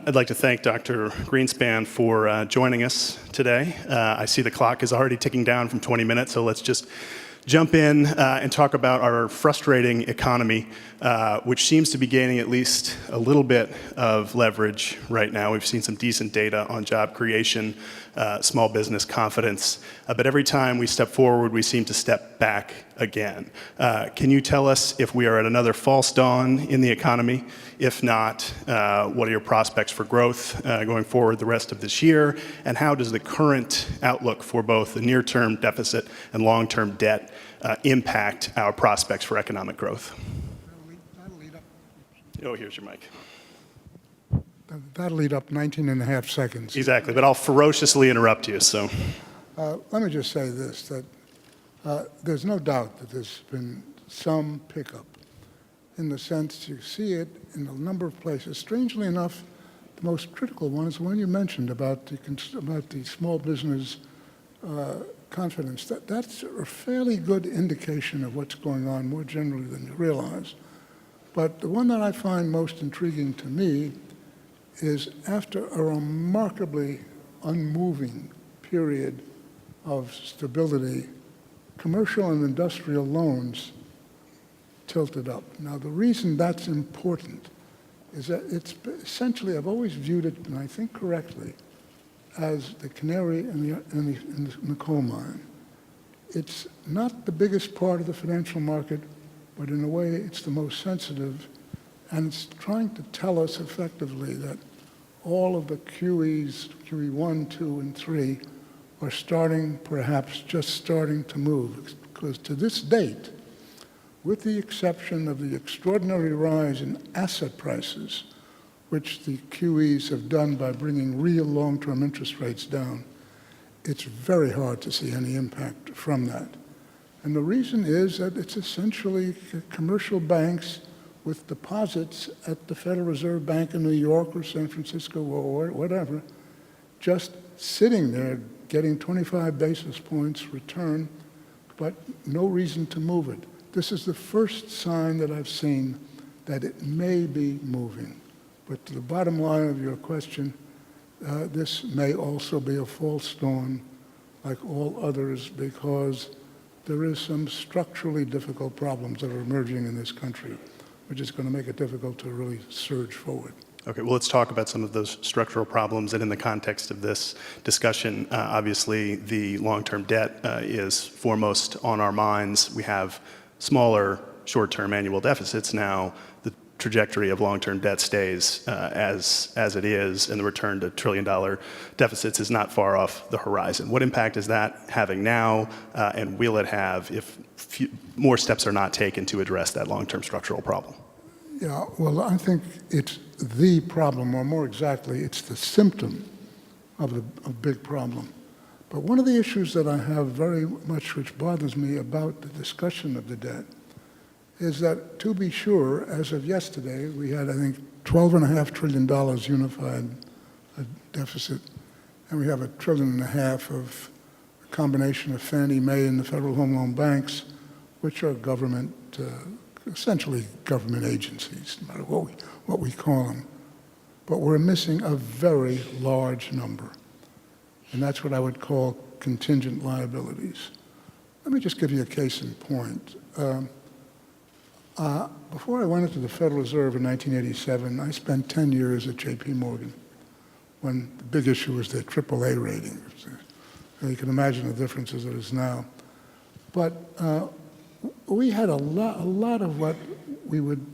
I'd like to thank Dr. Greenspan for joining us today. I see the clock is already ticking down from 20 minutes, so let's just jump in and talk about our frustrating economy, which seems to be gaining at least a little bit of leverage right now. We've seen some decent data on job creation, small business confidence, but every time we step forward, we seem to step back again. Can you tell us if we are at another false dawn in the economy? If not, what are your prospects for growth going forward the rest of this year? And how does the current outlook for both the near-term deficit and long-term debt impact our prospects for economic growth? Oh, here's your mic. That'll eat up 19 and a half seconds. Exactly, but I'll ferociously interrupt you, so. Let me just say this, that there's no doubt that there's been some pickup in the sense you see it in a number of places. Strangely enough, the most critical one is the one you mentioned about the small business confidence. That's a fairly good indication of what's going on more generally than you realize. But the one that I find most intriguing to me is after a remarkably unmoving period of stability, commercial and industrial loans tilted up. Now, the reason that's important is that it's essentially, I've always viewed it, and I think correctly, as the canary in the coal mine. It's not the biggest part of the financial market, but in a way it's the most sensitive, and it's trying to tell us effectively that all of the QEs, QE 1, 2, and 3, are just starting to move. Because to this date, with the exception of the extraordinary rise in asset prices, which the QEs have done by bringing real long-term interest rates down, it's very hard to see any impact from that. And the reason is that it's essentially commercial banks with deposits at the Federal Reserve Bank in New York or San Francisco or whatever, just sitting there getting 25 basis points return, but no reason to move it. This is the first sign that I've seen that it may be moving. But to the bottom line of your question, this may also be a false dawn like all others because there is some structurally difficult problems that are emerging in this country, which is going to make it difficult to really surge forward. Okay, well, let's talk about some of those structural problems. And in the context of this discussion, obviously the long-term debt is foremost on our minds. We have smaller short-term annual deficits now. The trajectory of long-term debt stays as it is, and the return to trillion-dollar deficits is not far off the horizon. What impact is that having now, and will it have if more steps are not taken to address that long-term structural problem? Yeah, well, I think it's the problem, or more exactly, it's the symptom of a big problem. But one of the issues that I have very much which bothers me about the discussion of the debt is that, to be sure, as of yesterday, we had, I think, $12.5 trillion unified deficit, and we have $1.5 trillion of a combination of Fannie Mae and the Federal Home Loan Banks, which are government, essentially government agencies, no matter what we call them. But we're missing a very large number, and that's what I would call contingent liabilities. Let me just give you a case in point. Before I went into the Federal Reserve in 1987, I spent 10 years at J.P. Morgan when the big issue was their AAA rating. You can imagine the differences it is now. But we had a lot of what we would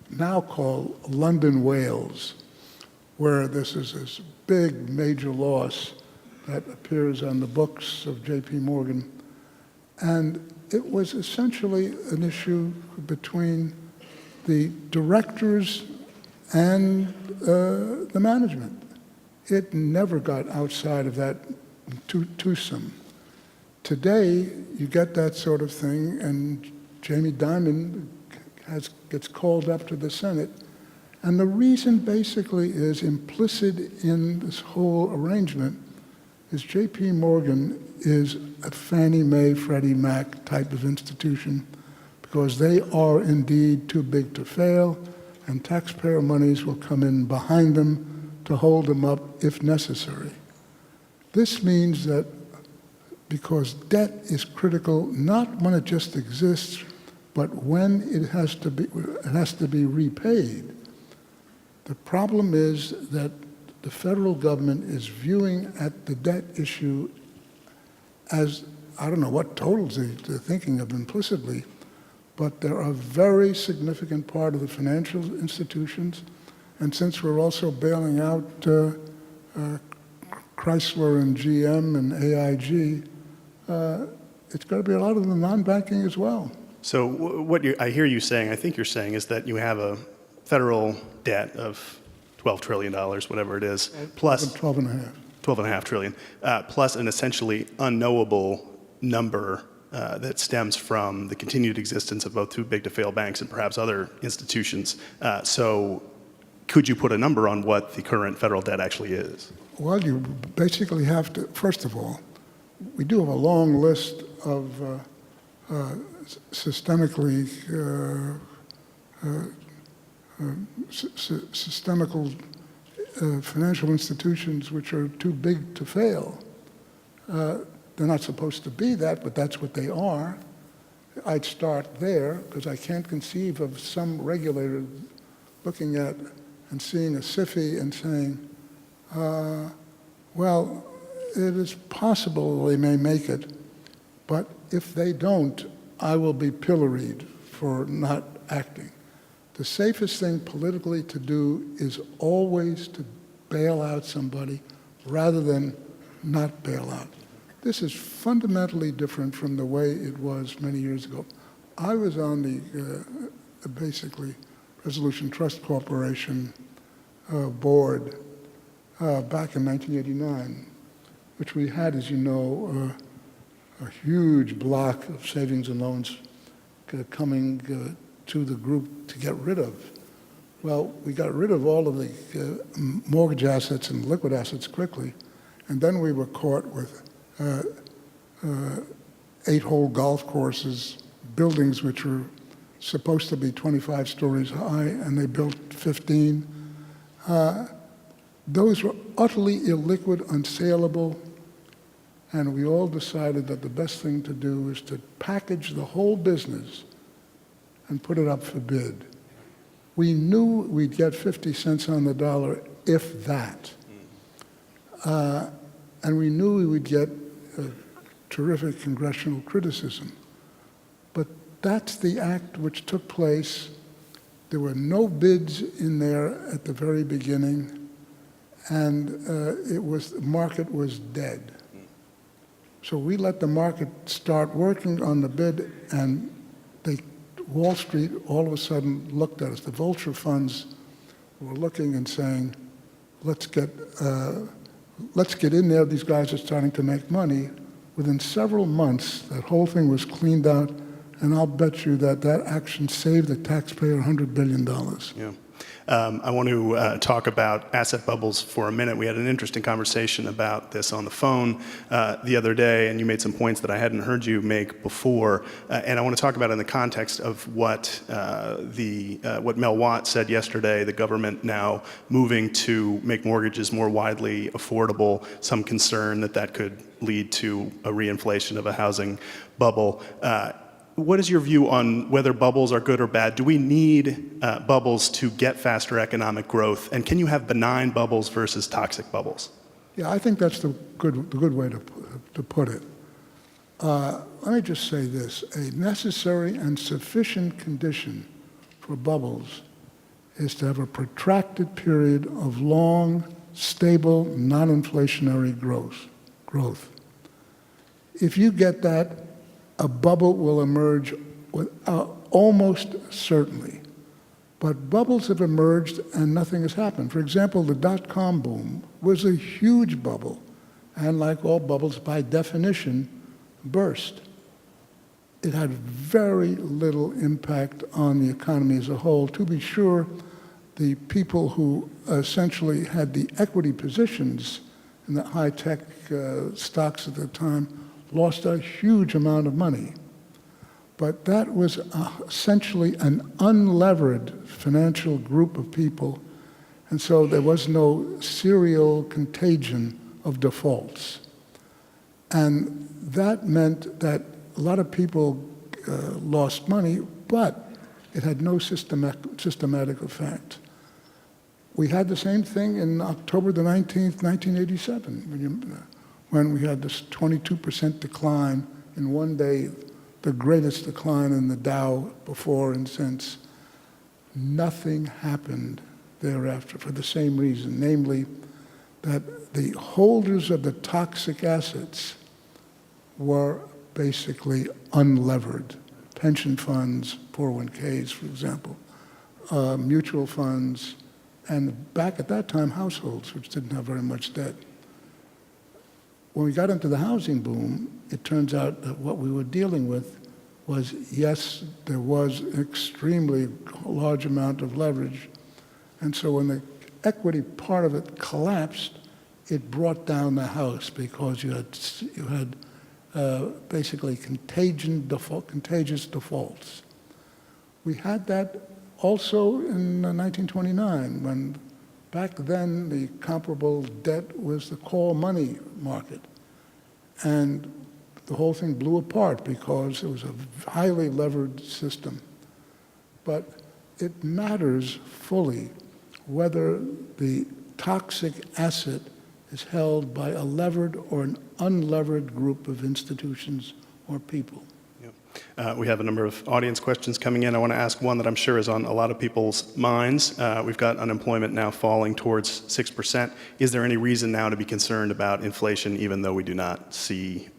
now call London whales, where this is this big major loss that appears on the books of J.P. Morgan. And it was essentially an issue between the directors and the management. It never got outside of that twosome. Today, you get that sort of thing, and Jamie Dimon gets called up to the Senate. And the reason basically is implicit in this whole arrangement is J.P. Morgan is a Fannie Mae, Freddie Mac type of institution because they are indeed too big to fail, and taxpayer monies will come in behind them to hold them up if necessary. This means that because debt is critical not when it just exists, but when it has to be repaid. The problem is that the federal government is viewing at the debt issue as, I don't know what totals they're thinking of implicitly, but they're a very significant part of the financial institutions. And since we're also bailing out Chrysler and GM and AIG, it's got to be a lot of the non-banking as well. So what I hear you saying, I think you're saying, is that you have a federal debt of $12 trillion, whatever it is, plus 12.5 trillion, plus an essentially unknowable number that stems from the continued existence of both too big to fail banks and perhaps other institutions. So could you put a number on what the current federal debt actually is? Well, you basically have to, first of all, we do have a long list of systemically financial institutions which are too big to fail. They're not supposed to be that, but that's what they are. I'd start there because I can't conceive of some regulator looking at and seeing a SIFI and saying, well, it is possible they may make it, but if they don't, I will be pilloried for not acting. The safest thing politically to do is always to bail out somebody rather than not bail out. This is fundamentally different from the way it was many years ago. I was on the basically Resolution Trust Corporation board back in 1989, which we had, as you know, a huge block of savings and loans coming to the group to get rid of. Well, we got rid of all of the mortgage assets and liquid assets quickly, and then we were caught with 8-hole golf courses, buildings which were supposed to be 25 stories high, and they built 15. Those were utterly illiquid, unsaleable, and we all decided that the best thing to do is to package the whole business and put it up for bid. We knew we'd get 50 cents on the dollar, if that. And we knew we would get terrific congressional criticism. But that's the act which took place. There were no bids in there at the very beginning, and the market was dead. So we let the market start working on the bid, and Wall Street all of a sudden looked at us. The vulture funds were looking and saying, let's get in there. These guys are starting to make money. Within several months, that whole thing was cleaned out, and I'll bet you that action saved the taxpayer $100 billion. Yeah. I want to talk about asset bubbles for a minute. We had an interesting conversation about this on the phone the other day, and you made some points that I hadn't heard you make before. And I want to talk about it in the context of what Mel Watt said yesterday, the government now moving to make mortgages more widely affordable, some concern that could lead to a reinflation of a housing bubble. What is your view on whether bubbles are good or bad? Do we need bubbles to get faster economic growth? And can you have benign bubbles versus toxic bubbles? Yeah, I think that's the good way to put it. Let me just say this. A necessary and sufficient condition for bubbles is to have a protracted period of long, stable, non-inflationary growth. If you get that, a bubble will emerge almost certainly. But bubbles have emerged and nothing has happened. For example, the dot-com boom was a huge bubble, and like all bubbles, by definition, burst. It had very little impact on the economy as a whole. To be sure, the people who essentially had the equity positions in the high-tech stocks at the time lost a huge amount of money. But that was essentially an unlevered financial group of people, And so there was no serial contagion of defaults. And that meant that a lot of people lost money, but it had no systematic effect. We had the same thing in October the 19th, 1987, when we had this 22% decline in one day, the greatest decline in the Dow before and since. Nothing happened thereafter for the same reason, namely that the holders of the toxic assets were basically unlevered. Pension funds, 401ks, for example, mutual funds, and back at that time, households, which didn't have very much debt. When we got into the housing boom, it turns out that what we were dealing with was, yes, there was an extremely large amount of leverage. And so when the equity part of it collapsed, it brought down the house because you had basically contagious defaults. We had that also in 1929, when back then the comparable debt was the call money market. And the whole thing blew apart because it was a highly levered system. But it matters fully whether the toxic asset is held by a levered or an unlevered group of institutions or people. We have a number of audience questions coming in. I want to ask one that I'm sure is on a lot of people's minds. We've got unemployment now falling towards 6%. Is there any reason now to be concerned about inflation, even though we do not see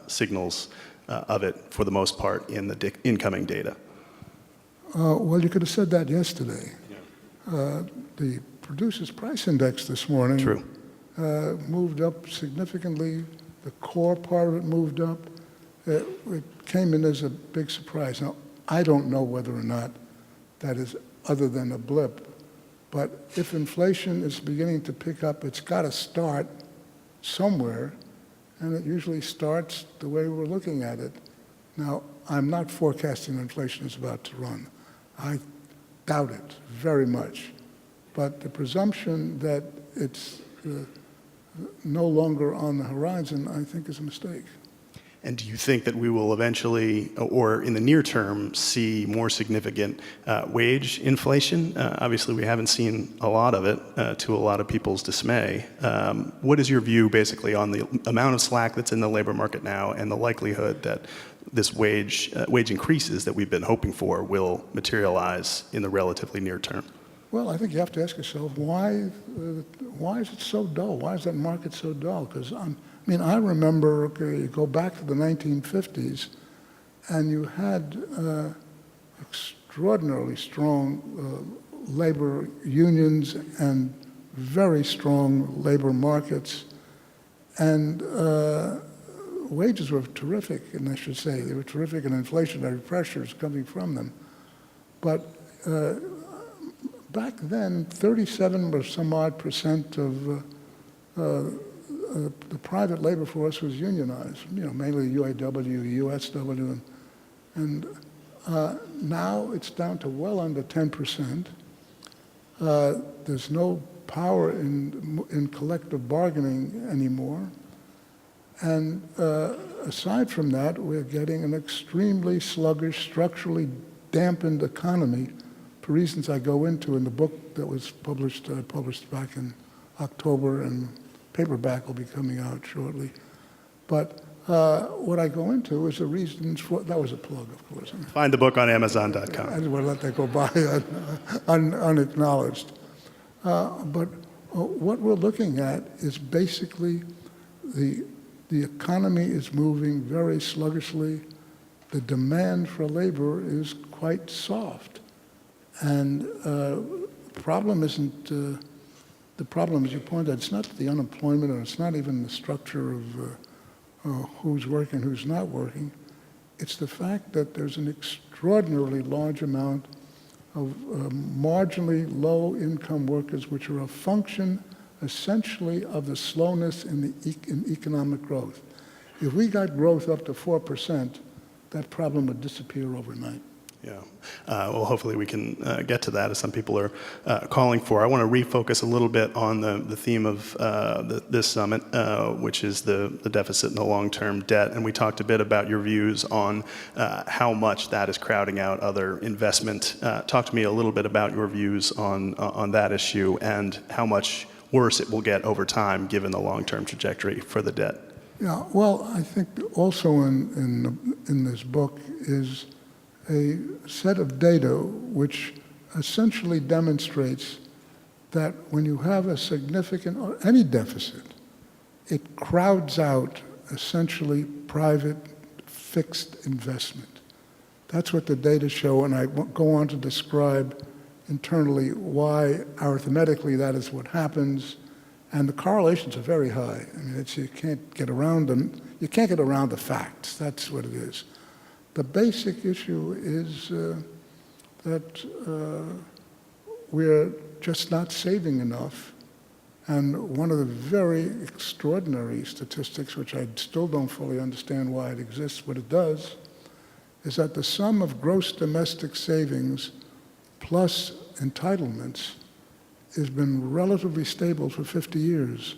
signals of it for the most part in the incoming data? Well, you could have said that yesterday. The Producers Price Index this morning moved up significantly. The core part of it moved up. It came in as a big surprise. Now, I don't know whether or not that is other than a blip, but if inflation is beginning to pick up, it's got to start somewhere, and it usually starts the way we're looking at it. Now, I'm not forecasting inflation is about to run. I doubt it very much, but the presumption that it's no longer on the horizon, I think, is a mistake. And do you think that we will eventually, or in the near term, see more significant wage inflation? Obviously, we haven't seen a lot of it, to a lot of people's dismay. What is your view, basically, on the amount of slack that's in the labor market now and the likelihood that this wage increases that we've been hoping for will materialize in the relatively near term? Well, I think you have to ask yourself, why is it so dull? Why is that market so dull? Because I remember, you go back to the 1950s, and you had extraordinarily strong labor unions and very strong labor markets, and wages were terrific, and I should say, they were terrific, and inflationary pressures coming from them. But back then, 37 or some odd percent of the private labor force was unionized, mainly UAW, USW, and now it's down to well under 10%. There's no power in collective bargaining anymore. And aside from that, we're getting an extremely sluggish, structurally dampened economy for reasons I go into in the book that was published back in October, and paperback will be coming out shortly. But what I go into is the reasons for, that was a plug, of course. Find the book on Amazon.com. I didn't want to let that go by unacknowledged. But what we're looking at is basically the economy is moving very sluggishly. The demand for labor is quite soft. And the problem isn't, the problem, as you pointed out, it's not the unemployment, or it's not even the structure of who's working, who's not working. It's the fact that there's an extraordinarily large amount of marginally low-income workers, which are a function essentially of the slowness in economic growth. If we got growth up to 4%, that problem would disappear overnight. Yeah. Well, hopefully we can get to that, as some people are calling for. I want to refocus a little bit on the theme of this summit, which is the deficit and the long-term debt. And we talked a bit about your views on how much that is crowding out other investment. Talk to me a little bit about your views on that issue and how much worse it will get over time, given the long-term trajectory for the debt. Yeah, well, I think also in this book is a set of data which essentially demonstrates that when you have a significant, or any deficit, it crowds out essentially private fixed investment. That's what the data show, and I go on to describe internally why arithmetically that is what happens, and the correlations are very high. I mean, you can't get around them. You can't get around the facts. That's what it is. The basic issue is that we're just not saving enough. And one of the very extraordinary statistics, which I still don't fully understand why it exists, but it does, is that the sum of gross domestic savings plus entitlements has been relatively stable for 50 years,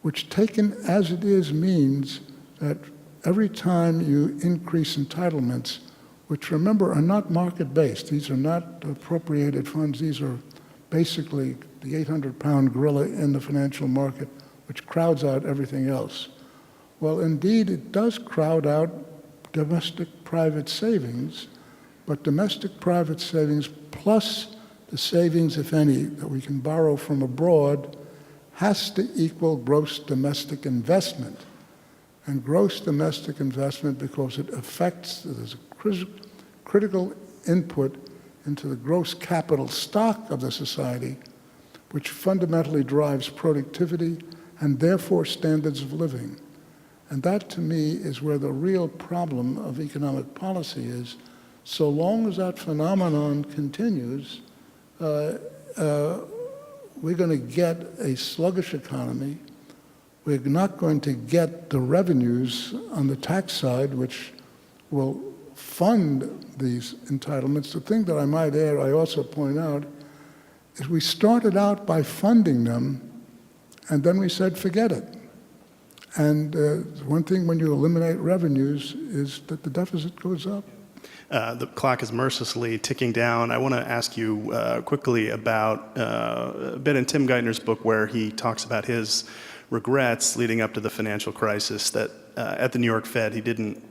which taken as it is means that every time you increase entitlements, which remember are not market-based, these are not appropriated funds, these are basically the 800-pound gorilla in the financial market, which crowds out everything else. Well, indeed, it does crowd out domestic private savings, but domestic private savings plus the savings, if any, that we can borrow from abroad has to equal gross domestic investment. And gross domestic investment, because it affects, there's a critical input into the gross capital stock of the society, which fundamentally drives productivity and therefore standards of living. And that, to me, is where the real problem of economic policy is. So long as that phenomenon continues, we're going to get a sluggish economy. We're not going to get the revenues on the tax side, which will fund these entitlements. The thing that I might add, I also point out, is we started out by funding them, and then we said, forget it. And one thing when you eliminate revenues is that the deficit goes up. The clock is mercilessly ticking down. I want to ask you quickly about a bit in Tim Geithner's book where he talks about his regrets leading up to the financial crisis, that at the New York Fed he didn't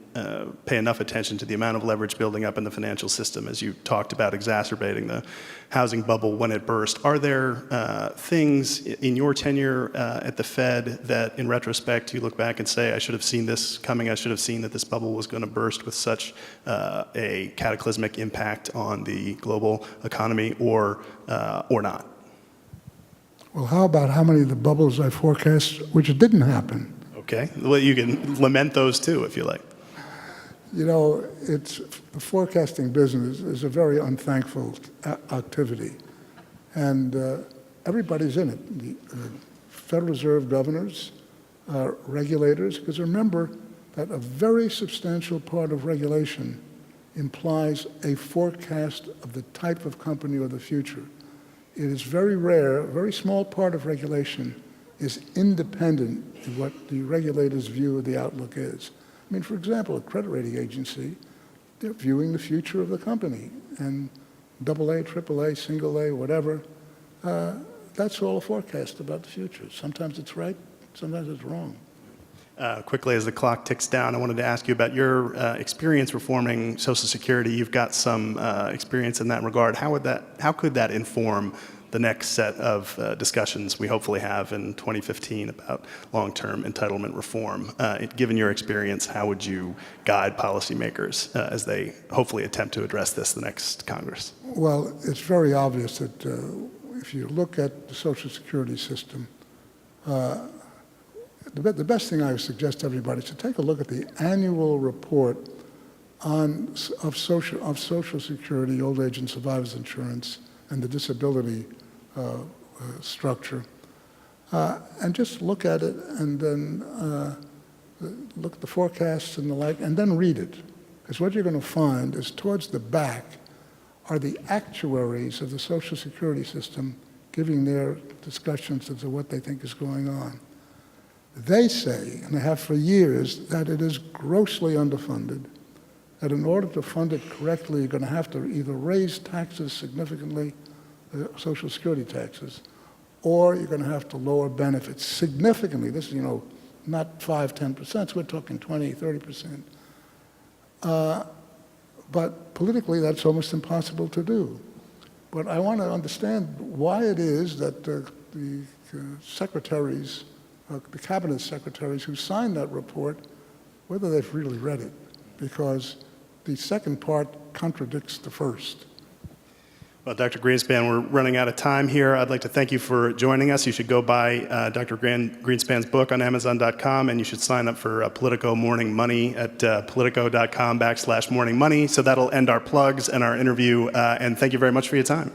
pay enough attention to the amount of leverage building up in the financial system, as you talked about exacerbating the housing bubble when it burst. Are there things in your tenure at the Fed that, in retrospect, you look back and say, I should have seen this coming, I should have seen that this bubble was going to burst with such a cataclysmic impact on the global economy, or not? Well, how about how many of the bubbles I forecast which didn't happen? Okay. Well, you can lament those too, if you like. You know, the forecasting business is a very unthankful activity, and everybody's in it. The Federal Reserve governors, regulators, because remember that a very substantial part of regulation implies a forecast of the type of company or the future. It is very rare, a very small part of regulation is independent of what the regulator's view of the outlook is. I mean, for example, a credit rating agency, they're viewing the future of the company, and AA, AAA, single A, whatever, that's all a forecast about the future. Sometimes it's right, sometimes it's wrong. Quickly, as the clock ticks down, I wanted to ask you about your experience reforming Social Security. You've got some experience in that regard. How could that inform the next set of discussions we hopefully have in 2015 about long-term entitlement reform? Given your experience, how would you guide policymakers as they hopefully attempt to address this the next Congress? Well, it's very obvious that if you look at the Social Security system, the best thing I would suggest to everybody is to take a look at the annual report of Social Security, old age and survivors insurance, and the disability structure, and just look at it, and then look at the forecasts and the like, and then read it. Because what you're going to find is towards the back, are the actuaries of the Social Security system giving their discussions as to what they think is going on. They say, and they have for years, that it is grossly underfunded, that in order to fund it correctly, you're going to have to either raise taxes significantly, Social Security taxes, or you're going to have to lower benefits significantly. This is, not 5, 10%, so we're talking 20, 30%. But politically, that's almost impossible to do. But I want to understand why it is that the secretaries, the cabinet secretaries who signed that report, whether they've really read it, because the second part contradicts the first. Well, Dr. Greenspan, we're running out of time here. I'd like to thank you for joining us. You should go buy Dr. Greenspan's book on Amazon.com, and you should sign up for Politico Morning Money at politico.com/morningmoney. So that'll end our plugs and our interview, and thank you very much for your time.